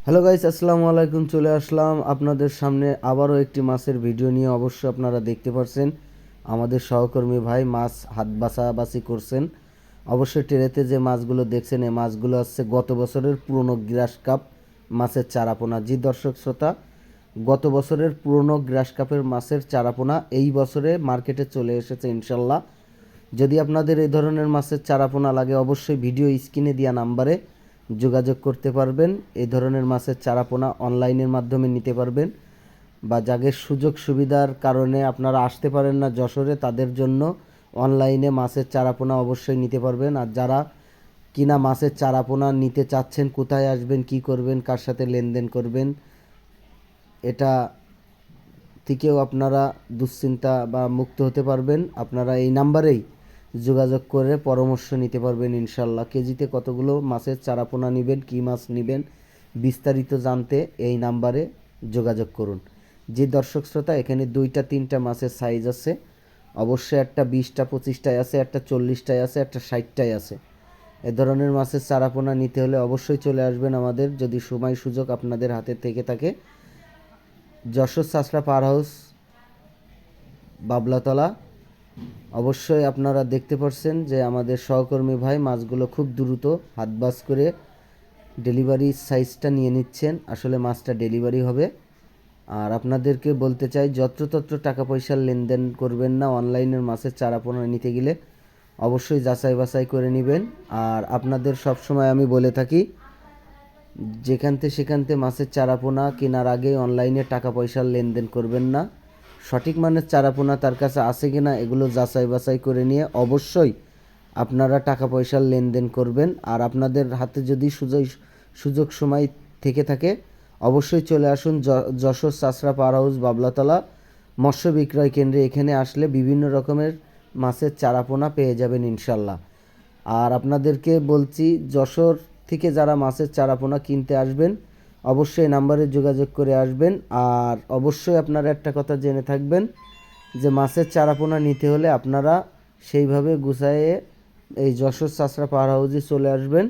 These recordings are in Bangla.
হ্যালো গাইস, আসসালামু আলাইকুম। চলে আসলাম আপনাদের সামনে আবারও একটি মাছের ভিডিও নিয়ে। অবশ্যই আপনারা দেখতে পাচ্ছেন আমাদের সহকর্মী ভাই মাছ হাত বাছাবাছি করছেন। অবশ্যই ট্রেতে যে মাছগুলো দেখছেন এই মাছগুলো হচ্ছে গত বছরের পুরনো গ্রাস কাপ মাছের চারাপোনা। জি দর্শক শ্রোতা, গত বছরের পুরনো গ্রাস কাপের মাছের চারাপোনা এই বছরে মার্কেটে চলে এসেছে ইনশাল্লাহ। যদি আপনাদের এই ধরনের মাছের চারাপোনা লাগে অবশ্যই ভিডিও স্ক্রিনে দেওয়া নাম্বারে যোগাযোগ করতে পারবেন। এই ধরনের মাছের চারাপোনা অনলাইনের মাধ্যমে নিতে পারবেন, বা যাদের সুযোগ সুবিধার কারণে আপনারা আসতে পারেন না যশোরে, তাদের জন্য অনলাইনে মাছের চারাপোনা অবশ্যই নিতে পারবেন। আর যারা কিনা মাছের চারাপোনা নিতে চাচ্ছেন, কোথায় আসবেন, কি করবেন, কার সাথে লেনদেন করবেন, এটা থেকেও আপনারা দুশ্চিন্তা বা মুক্ত হতে পারবেন। আপনারা এই নাম্বারেই যোগাযোগ করে পরামর্শ নিতে পারবেন ইনশাল্লাহ। কেজিতে কতগুলো মাছের চারাপোনা নেবেন, কী মাছ নেবেন, বিস্তারিত জানতে এই নাম্বারে যোগাযোগ করুন। যে দর্শক শ্রোতা, এখানে 2-3টা মাছের সাইজ আছে। অবশ্যই একটা 20টা 25টায় আছে, একটা 40টায় আছে, একটা 60টায় আছে। এ ধরনের মাছের চারাপোনা নিতে হলে অবশ্যই চলে আসবেন আমাদের, যদি সময় সুযোগ আপনাদের হাতে থেকে থাকে। Jessore Chashra power house, Bablatala. অবশ্যই আপনারা দেখতে পাচ্ছেন যে আমাদের সহকর্মী ভাই মাছগুলো খুব দ্রুত হাতবাস করে ডেলিভারি সাইজটা নিয়ে নিচ্ছেন। আসলে মাছটা ডেলিভারি হবে। আর আপনাদেরকে বলতে চাই, যত্রতত্র টাকা পয়সার লেনদেন করবেন না। অনলাইনের মাছের চারাপোনা নিতে গেলে অবশ্যই যাচাই বাছাই করে নেবেন। আর আপনাদের সবসময় আমি বলে থাকি, সেখানতে মাছের চারাপোনা কেনার আগে অনলাইনে টাকা পয়সার লেনদেন করবেন না। সঠিক মানের চারাপোনা তার কাছে আছে কিনা এগুলো যাচাই বাছাই করে নিয়ে অবশ্যই আপনারা টাকা পয়সার লেনদেন করবেন। আর আপনাদের হাতে যদি সুযোগ সময় থেকে থাকে অবশ্যই চলে আসুন যশোর চাষড়া পাওয়ার হাউস, বাবলাতলা মৎস্য বিক্রয় কেন্দ্রে। এখানে আসলে বিভিন্ন রকমের মাছের চারাপোনা পেয়ে যাবেন ইনশাল্লাহ। আর আপনাদেরকে বলছি, যশোর থেকে যারা মাছের চারাপোনা কিনতে আসবেন অবশ্যই নাম্বারে যোগাযোগ করে আসবেন। আর অবশ্যই আপনারা একটা কথা জেনে থাকবেন যে মাছের চারাপোনা নিতে হলে আপনারা সেইভাবে গুছায়ে এই যশোর চাষড়া পাওয়ার হাউসে চলে আসবেন।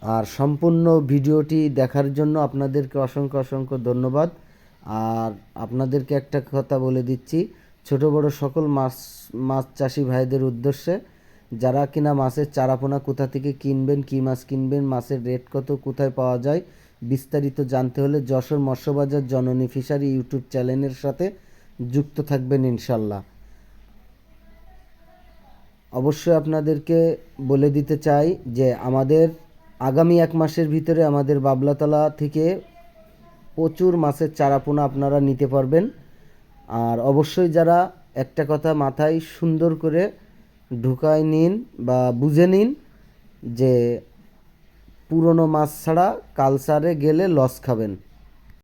আর সম্পূর্ণ ভিডিওটি দেখার জন্য আপনাদেরকে অসংখ্য অসংখ্য ধন্যবাদ। আর আপনাদেরকে একটা কথা বলে দিচ্ছি, ছোট বড় সকল মাছ চাষি ভাইদের উদ্দেশ্যে, যারা কিনা মাছের চারাপোনা কোথা থেকে কিনবেন, কী মাছ কিনবেন, মাছের রেট কত, কোথায় পাওয়া যায়, বিস্তারিত জানতে হলে যশোর মৎস্যবাজার জননী ফিশারি ইউটিউব চ্যানেলের সাথে যুক্ত থাকবেন ইনশাল্লাহ। অবশ্যই আপনাদেরকে বলে দিতে চাই যে আমাদের আগামী 1 মাসের ভিতরে আমাদের বাবলাতলা থেকে প্রচুর মাছের চারাপোনা আপনারা নিতে পারবেন। আর অবশ্যই যারা একটা কথা মাথায় সুন্দর করে ঢুকায় নিন বা বুঝে নিন যে পুরনো মাছ ছাড়া কালচারে গেলে লস খাবেন।